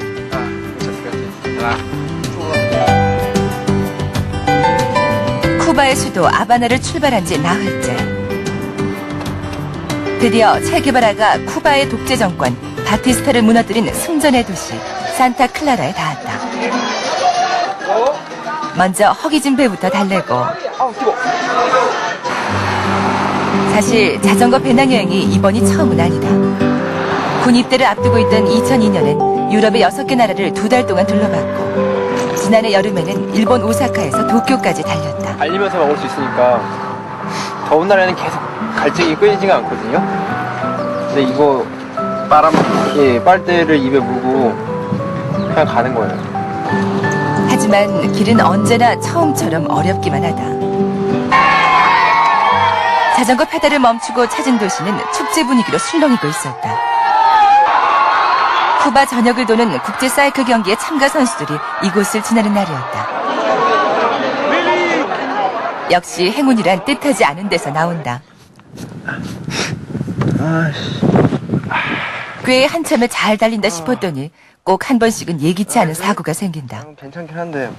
쿠바의 수도 아바나를 출발한 지 나흘째. 드디어 체게바라가 쿠바의 독재 정권 바티스타를 무너뜨린 승전의 도시 산타클라라에 닿았다. 먼저 허기진 배부터 달래고 사실 자전거 배낭여행이 이번이 처음은 아니다. 군 입대를 앞두고 있던 2002년엔 유럽의 6개 나라를 2달 동안 둘러봤고 지난해 여름에는 일본 오사카에서 도쿄까지 달렸다. 달리면서 먹을 수 있으니까 더운 날에는 계속 갈증이 끊이지가 않거든요. 근데 이거 빨대를 입에 물고 그냥 가는 거예요. 하지만 길은 언제나 처음처럼 어렵기만 하다. 자전거 페달을 멈추고 찾은 도시는 축제 분위기로 술렁이고 있었다. 쿠바 전역을 도는 국제 사이클 경기에 참가 선수들이 이곳을 지나는 날이었다. 역시 행운이란 뜻하지 않은 데서 나온다. 꽤 한참을 잘 달린다 싶었더니 꼭 한 번씩은 예기치 않은 사고가 생긴다. 괜찮긴 한데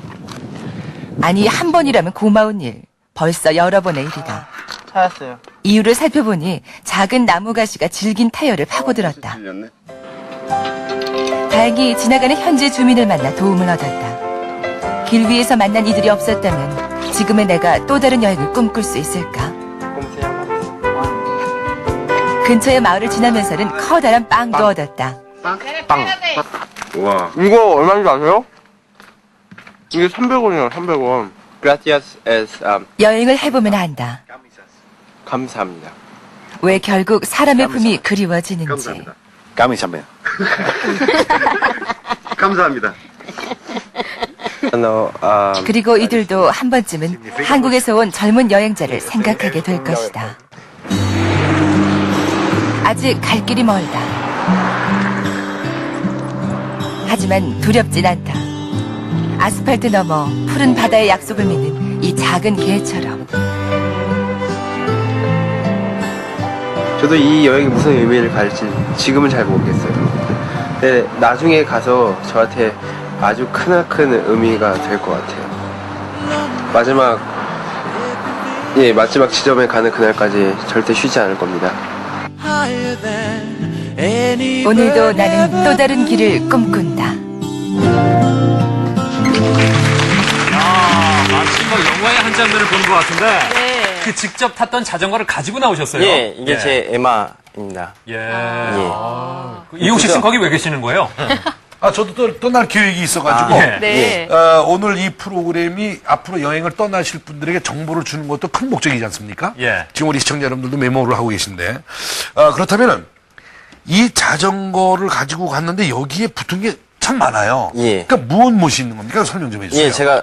아니 한 번이라면 고마운 일. 벌써 여러 번의 일이다. 찾았어요. 이유를 살펴보니 작은 나무 가시가 질긴 타이어를 파고들었다. 다행히 지나가는 현지 주민을 만나 도움을 얻었다. 길 위에서 만난 이들이 없었다면 지금의 내가 또 다른 여행을 꿈꿀 수 있을까? 근처의 마을을 지나면서는 커다란 빵도 얻었다. 빵. 와. 이거 얼마인지 아세요? 이게 300원이에요, 300원. Gracias es 여행을 해보면 안다. 감사합니다. 왜 결국 사람의 품이 그리워지는지. 감사합니다. 감사합니다. 그리고 이들도 한 번쯤은 한국에서 온 젊은 여행자를 생각하게 될 것이다. 아직 갈 길이 멀다. 하지만 두렵진 않다. 아스팔트 너머 푸른 바다의 약속을 믿는 이 작은 개처럼 저도 이 여행이 무슨 의미를 가질지 지금은 잘 모르겠어요. 근데 나중에 가서 저한테 아주 크나큰 의미가 될 것 같아요. 마지막 지점에 가는 그날까지 절대 쉬지 않을 겁니다. 오늘도 나는 또 다른 길을 꿈꾼다. 마치 뭐 영화의 한 장면을 보는 것 같은데 그 직접 탔던 자전거를 가지고 나오셨어요? 예, 이게 제 에마입니다. 이용식 씨는 거기 왜 계시는 거예요? 저도 떠날 계획이 있어가지고 네. 오늘 이 프로그램이 앞으로 여행을 떠나실 분들에게 정보를 주는 것도 큰 목적이지 않습니까? 지금 우리 시청자 여러분들도 메모를 하고 계신데 그렇다면은 이 자전거를 가지고 갔는데 여기에 붙은 게 참 많아요. 그러니까 무엇이 있는 겁니까? 설명 좀 해주세요. 예, 제가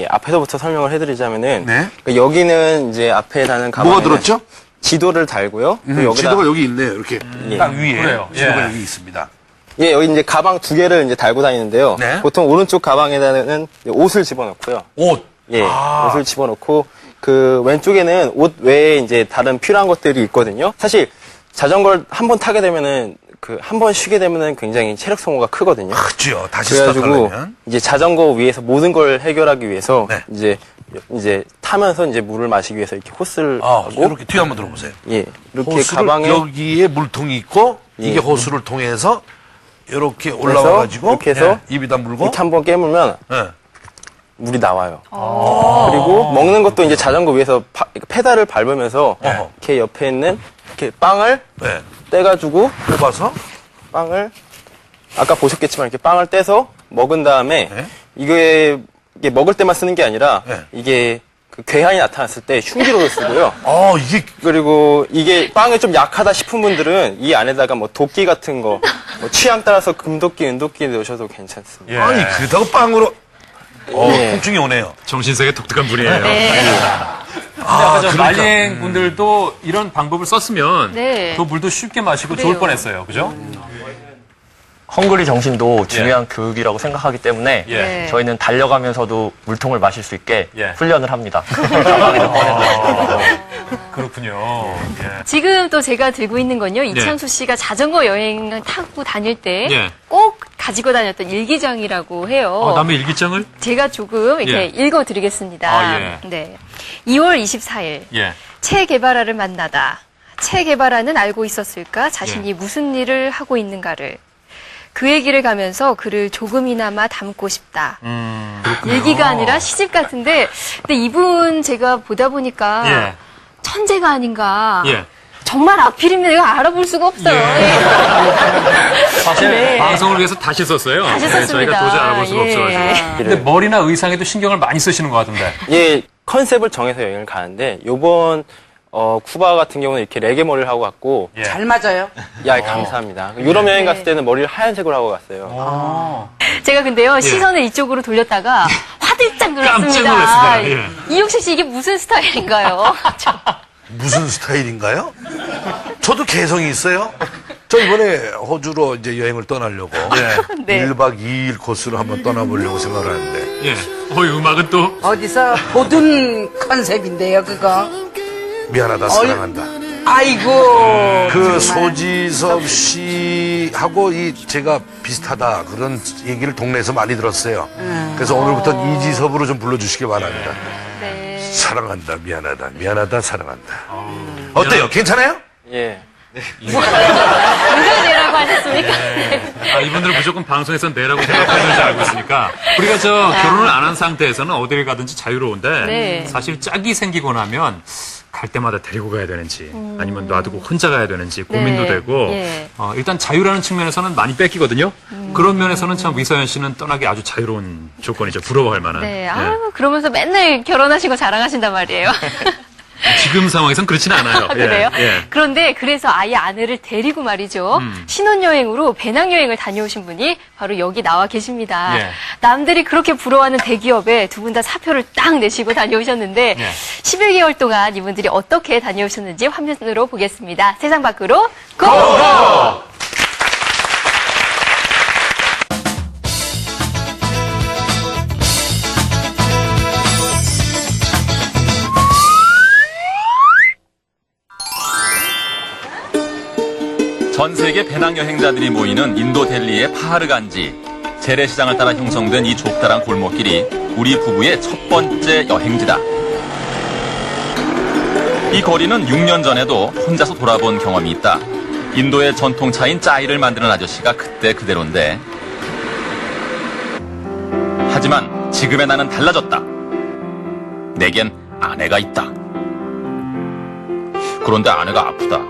앞에서부터 설명을 해드리자면은 그러니까 여기는 이제 앞에 다는 가방에 뭐가 들었죠? 지도를 달고요. 지도가 여기 있네요. 이렇게 딱 위에 그래요. 지도가 여기 있습니다. 예, 여기 이제 가방 2개를 이제 달고 다니는데요. 보통 오른쪽 가방에다는 옷을 집어넣고요. 옷. 예, 옷을 집어넣고 그 왼쪽에는 옷 외에 이제 다른 필요한 것들이 있거든요. 사실 자전거를 한번 타게 되면은 한 번 쉬게 되면은 굉장히 체력 소모가 크거든요. 그렇죠. 다시 그래가지고 스타트하려면 이제 자전거 위에서 모든 걸 해결하기 위해서 이제 타면서 이제 물을 마시기 위해서 이렇게 호스를 하고 이렇게 뒤에 한번 들어보세요. 예, 이렇게 호수를 가방에 여기에 물통이 있고 이게 호수를 통해서 이렇게 올라와가지고 이렇게 해서 입에다 물고 이렇게 한번 깨물면 물이 나와요. 그리고 먹는 것도 이제 자전거 위에서 페달을 밟으면서 이렇게 옆에 있는 이렇게 빵을 떼가지고 뽑아서 빵을 아까 보셨겠지만 이렇게 빵을 떼서 먹은 다음에 이게 먹을 때만 쓰는 게 아니라 이게 그 괴한이 나타났을 때 흉기로도 쓰고요. 그리고 이게 빵이 좀 약하다 싶은 분들은 이 안에다가 뭐 도끼 같은 거, 뭐 취향 따라서 금도끼, 은도끼 넣으셔도 괜찮습니다. 아니 그렇다고 빵으로 통증이 오네요. 정신세계 독특한 분이에요. 아, 근데 아까 말리행 분들도 이런 방법을 썼으면 더 물도 쉽게 마시고 좋을 뻔했어요. 그죠? 헝그리 정신도 중요한 교육이라고 생각하기 때문에 저희는 달려가면서도 물통을 마실 수 있게 훈련을 합니다. 그렇군요. 지금 또 제가 들고 있는 건요. 이창수 씨가 자전거 여행을 타고 다닐 때 꼭 가지고 다녔던 일기장이라고 해요. 남의 일기장을? 제가 조금 이렇게 읽어드리겠습니다. 네. 2월 24일. 체 게바라를 만나다. 체 게바라는 알고 있었을까? 자신이 무슨 일을 하고 있는가를. 그 얘기를 가면서 그를 조금이나마 닮고 싶다. 얘기가 아니라 시집 같은데, 근데 이분 제가 보다 보니까 천재가 아닌가. 정말 악필이면 내가 알아볼 수가 없어요. 사실 방송을 위해서 다시 썼어요. 다시 썼습니다. 저희가 도저히 알아볼 수가 없어가지고. 근데 머리나 의상에도 신경을 많이 쓰시는 것 같은데. 예, 컨셉을 정해서 여행을 가는데 요번 쿠바 같은 경우는 이렇게 레게 머리를 하고 갔고 잘 맞아요. 감사합니다. 유럽 여행 갔을 때는 머리를 하얀색으로 하고 갔어요. 제가 근데요 시선을 이쪽으로 돌렸다가 화들짝 놀랐습니다. 깜짝 놀랐습니다. 이용식 씨 이게 무슨 스타일인가요? 무슨 스타일인가요? 저도 개성이 있어요. 저 이번에 호주로 이제 여행을 떠나려고 1박 2일 코스로 한번 떠나보려고 생각을 하는데 음악은 또 어디서 보던 컨셉인데요, 그거. 미안하다 사랑한다. 아이고. 그 소지섭 씨하고 제가 비슷하다 그런 얘기를 동네에서 많이 들었어요. 그래서 오늘부터 이지섭으로 좀 불러주시기 바랍니다. 사랑한다, 미안하다, 미안하다, 사랑한다. 어때요? 괜찮아요? 예. 누가 내라고 하셨습니까? 이분들은 무조건 방송에서 내라고 생각하는지 알고 있으니까. 우리가 결혼을 안 한 상태에서는 어디를 가든지 자유로운데 사실 짝이 생기고 나면 갈 때마다 데리고 가야 되는지 아니면 놔두고 혼자 가야 되는지 고민도 되고 일단 자유라는 측면에서는 많이 뺏기거든요. 그런 면에서는 참 위서연 씨는 떠나기 아주 자유로운 조건이죠. 부러워할 만한. 그러면서 맨날 결혼하신 거 자랑하신단 말이에요. 지금 상황에선 그렇지는 않아요. 그래요? 그런데 그래서 아예 아내를 데리고 말이죠. 신혼여행으로 배낭여행을 다녀오신 분이 바로 여기 나와 계십니다. 남들이 그렇게 부러워하는 대기업에 두 분 다 사표를 딱 내시고 다녀오셨는데 11개월 동안 이분들이 어떻게 다녀오셨는지 화면으로 보겠습니다. 세상 밖으로 고! 전 세계 배낭 여행자들이 모이는 인도 델리의 파하르간지. 재래시장을 따라 형성된 이 좁다란 골목길이 우리 부부의 첫 번째 여행지다. 이 거리는 6년 전에도 혼자서 돌아본 경험이 있다. 인도의 전통차인 짜이를 만드는 아저씨가 그때 그대로인데, 하지만 지금의 나는 달라졌다. 내겐 아내가 있다. 그런데 아내가 아프다.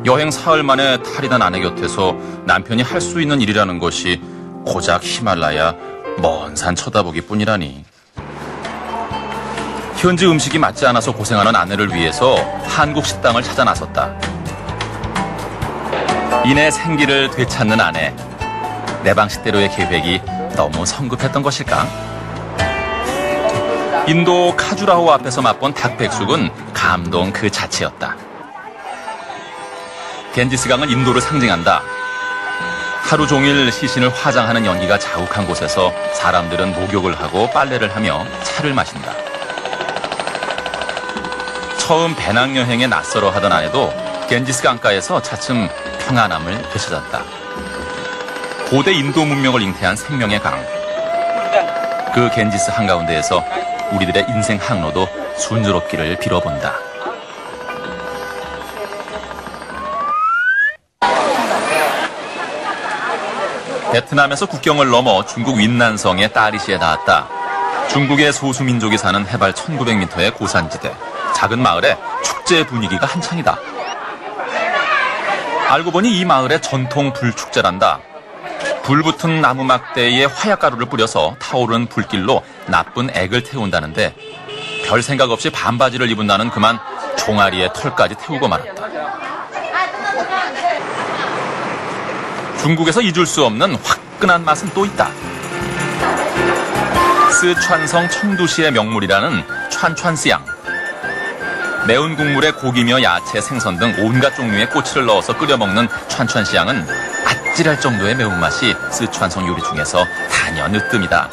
여행 사흘 만에 탈이 난 아내 곁에서 남편이 할 수 있는 일이라는 것이 고작 히말라야 먼 산 쳐다보기뿐이라니. 현지 음식이 맞지 않아서 고생하는 아내를 위해서 한국 식당을 찾아 나섰다. 이내 생기를 되찾는 아내. 내 방식대로의 계획이 너무 성급했던 것일까? 인도 카주라호 앞에서 맛본 닭백숙은 감동 그 자체였다. 겐지스강은 인도를 상징한다. 하루 종일 시신을 화장하는 연기가 자욱한 곳에서 사람들은 목욕을 하고 빨래를 하며 차를 마신다. 처음 배낭여행에 낯설어 하던 아내도 겐지스 강가에서 차츰 평안함을 되찾았다. 고대 인도 문명을 잉태한 생명의 강. 그 겐지스 한가운데에서 우리들의 인생 항로도 순조롭기를 빌어본다. 베트남에서 국경을 넘어 중국 윈난성의 따리시에 닿았다. 중국의 소수민족이 사는 해발 1900m의 고산지대. 작은 마을에 축제 분위기가 한창이다. 알고 보니 이 마을의 전통 불축제란다. 불붙은 나무 막대에 화약가루를 뿌려서 타오르는 불길로 나쁜 액을 태운다는데, 별 생각 없이 반바지를 입은 나는 그만 종아리에 털까지 태우고 말았다. 중국에서 잊을 수 없는 화끈한 맛은 또 있다. 스촨성 청두시의 명물이라는 촨촨시양. 매운 국물에 고기며 야채, 생선 등 온갖 종류의 꼬치를 넣어서 끓여 먹는 촨촨시양은 아찔할 정도의 매운맛이 스촨성 요리 중에서 단연 으뜸이다.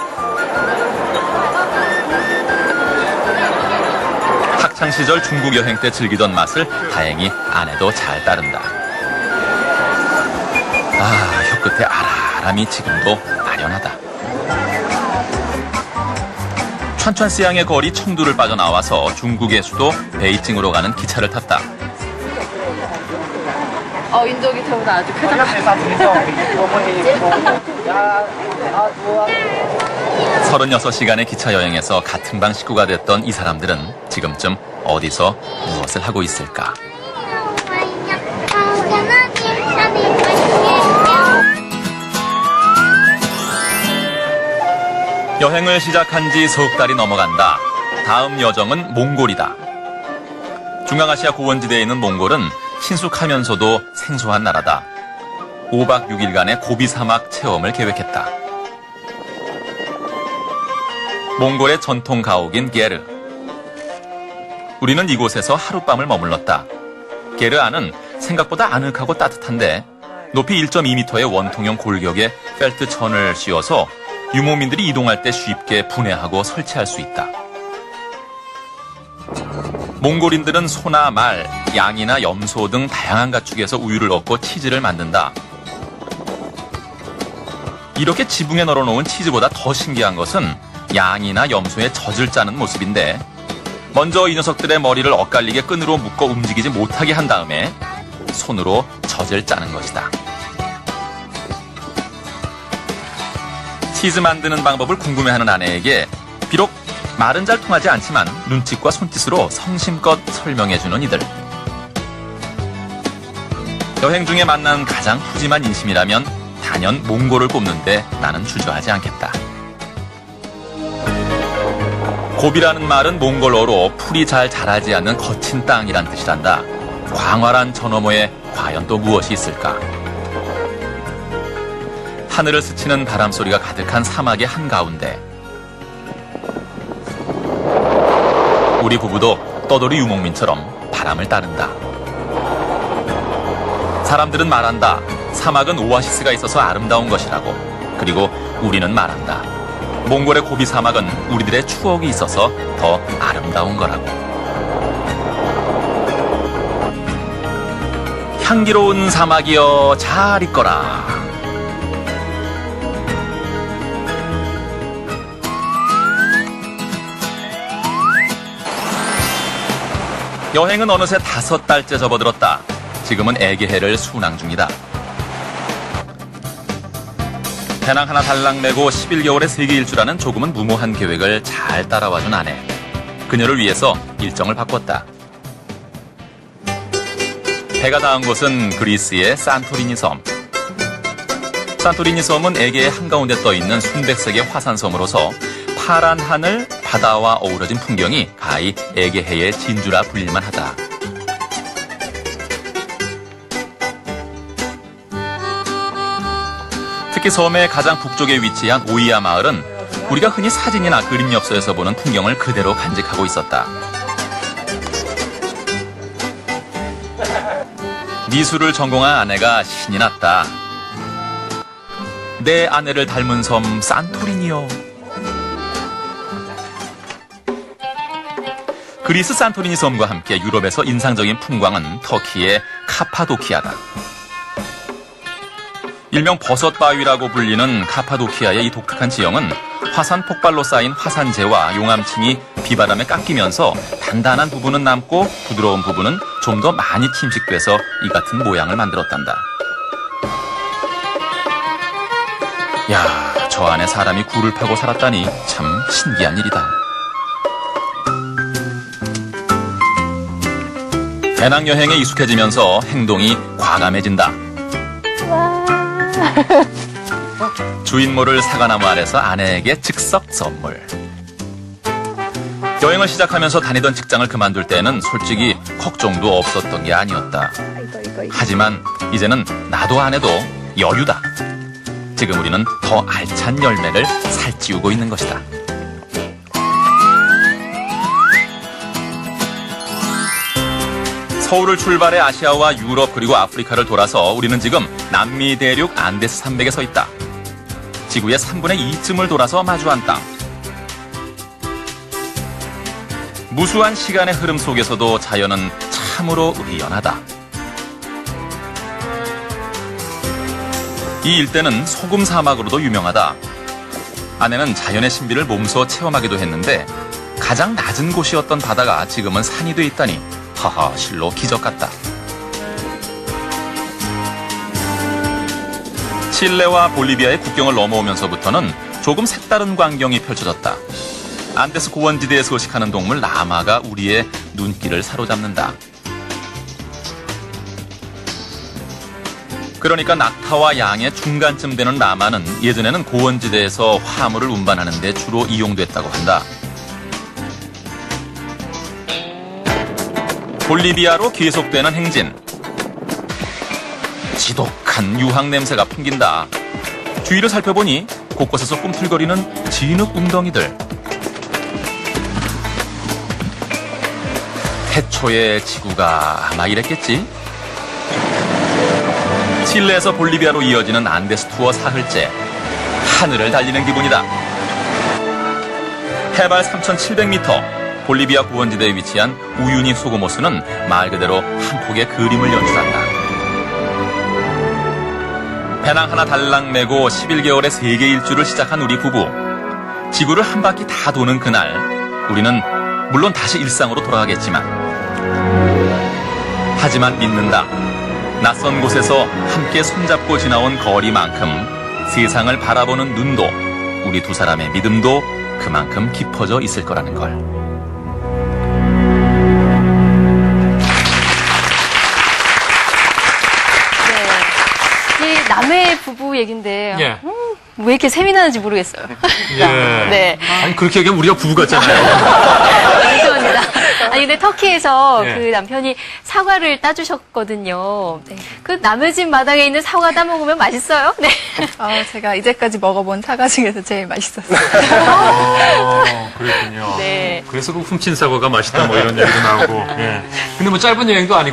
학창시절 중국 여행 때 즐기던 맛을 다행히 아내도 잘 따른다. 아, 혀끝에 아람이 지금도 아련하다. 촨촨시양의 거리 청두를 빠져나와서 중국의 수도 베이징으로 가는 기차를 탔다. 인도 기차보다 아주 크다. 36시간의 기차 여행에서 같은 방 식구가 됐던 이 사람들은 지금쯤 어디서 무엇을 하고 있을까? 여행을 시작한 지 석 달이 넘어간다. 다음 여정은 몽골이다. 중앙아시아 고원지대에 있는 몽골은 친숙하면서도 생소한 나라다. 5박 6일간의 고비 사막 체험을 계획했다. 몽골의 전통 가옥인 게르. 우리는 이곳에서 하룻밤을 머물렀다. 게르 안은 생각보다 아늑하고 따뜻한데, 높이 1.2m의 원통형 골격에 펠트 천을 씌워서 유목민들이 이동할 때 쉽게 분해하고 설치할 수 있다. 몽골인들은 소나 말, 양이나 염소 등 다양한 가축에서 우유를 얻고 치즈를 만든다. 이렇게 지붕에 널어놓은 치즈보다 더 신기한 것은 양이나 염소의 젖을 짜는 모습인데, 먼저 이 녀석들의 머리를 엇갈리게 끈으로 묶어 움직이지 못하게 한 다음에 손으로 젖을 짜는 것이다. 치즈 만드는 방법을 궁금해하는 아내에게 비록 말은 잘 통하지 않지만 눈짓과 손짓으로 성심껏 설명해주는 이들. 여행 중에 만난 가장 푸짐한 인심이라면 단연 몽골을 꼽는데 나는 주저하지 않겠다. 고비라는 말은 몽골어로 풀이 잘 자라지 않는 거친 땅이란 뜻이란다. 광활한 저 너머에 과연 또 무엇이 있을까? 하늘을 스치는 바람소리가 가득한 사막의 한가운데, 우리 부부도 떠돌이 유목민처럼 바람을 따른다. 사람들은 말한다. 사막은 오아시스가 있어서 아름다운 것이라고. 그리고 우리는 말한다. 몽골의 고비 사막은 우리들의 추억이 있어서 더 아름다운 거라고. 향기로운 사막이여 잘 있거라. 여행은 어느새 5달째 접어들었다. 지금은 애기해를 순항 중이다. 배낭 하나 달랑 메고 11개월의 세계 일주라는 조금은 무모한 계획을 잘 따라와준 아내. 그녀를 위해서 일정을 바꿨다. 배가 닿은 곳은 그리스의 산토리니 섬. 산토리니 섬은 애기의 한가운데 떠있는 순백색의 화산섬으로서 파란 하늘, 바다와 어우러진 풍경이 가히 애기해의 진주라 불릴만 하다. 특히 섬의 가장 북쪽에 위치한 오이아 마을은 우리가 흔히 사진이나 그림 엽서에서 보는 풍경을 그대로 간직하고 있었다. 미술을 전공한 아내가 신이 났다. 내 아내를 닮은 섬 산토리니요. 그리스 산토리니 섬과 함께 유럽에서 인상적인 풍광은 터키의 카파도키아다. 일명 버섯바위라고 불리는 카파도키아의 이 독특한 지형은 화산 폭발로 쌓인 화산재와 용암층이 비바람에 깎이면서 단단한 부분은 남고 부드러운 부분은 좀 더 많이 침식돼서 이 같은 모양을 만들었단다. 야, 저 안에 사람이 굴을 파고 살았다니 참 신기한 일이다. 배낭여행에 익숙해지면서 행동이 과감해진다. 주인모를 사과나무 아래서 아내에게 즉석 선물. 여행을 시작하면서 다니던 직장을 그만둘 때는 솔직히 걱정도 없었던 게 아니었다. 하지만 이제는 나도 아내도 여유다. 지금 우리는 더 알찬 열매를 살찌우고 있는 것이다. 서울을 출발해 아시아와 유럽 그리고 아프리카를 돌아서 우리는 지금 남미 대륙 안데스 산맥에 서 있다. 지구의 3분의 2쯤을 돌아서 마주한 땅. 무수한 시간의 흐름 속에서도 자연은 참으로 의연하다. 이 일대는 소금 사막으로도 유명하다. 아내는 자연의 신비를 몸소 체험하기도 했는데 가장 낮은 곳이었던 바다가 지금은 산이 돼 있다니 하하, 실로 기적 같다. 칠레와 볼리비아의 국경을 넘어오면서부터는 조금 색다른 광경이 펼쳐졌다. 안데스 고원지대에 서식하는 동물 라마가 우리의 눈길을 사로잡는다. 그러니까 낙타와 양의 중간쯤 되는 라마는 예전에는 고원지대에서 화물을 운반하는 데 주로 이용됐다고 한다. 볼리비아로 계속되는 행진. 지독한 유황 냄새가 풍긴다. 주위를 살펴보니 곳곳에서 꿈틀거리는 진흙 웅덩이들. 태초의 지구가 아마 이랬겠지? 칠레에서 볼리비아로 이어지는 안데스 투어 사흘째. 하늘을 달리는 기분이다. 해발 3,700m. 볼리비아 고원지대에 위치한 우유니 소고모스는 말 그대로 한 폭의 그림을 연출한다. 배낭 하나 달랑 메고 11개월의 세계 일주를 시작한 우리 부부. 지구를 한 바퀴 다 도는 그날 우리는 물론 다시 일상으로 돌아가겠지만 하지만 믿는다. 낯선 곳에서 함께 손잡고 지나온 거리만큼 세상을 바라보는 눈도 우리 두 사람의 믿음도 그만큼 깊어져 있을 거라는 걸. 남의 부부 얘긴데 예. 왜 이렇게 셈이 나는지 모르겠어요. 예. 네. 아니 그렇게 얘기하면 우리가 부부 같잖아요. 죄송합니다. 아니 근데 터키에서 예. 그 남편이 사과를 따주셨거든요. 네. 그 남의 집 마당에 있는 사과 따 먹으면 맛있어요? 네. 제가 이제까지 먹어본 사과 중에서 제일 맛있었어요. 그렇군요. 네. 그래서 그 훔친 사과가 맛있다 뭐 이런 얘기도 나오고. 예. 근데 뭐 짧은 여행도 아니고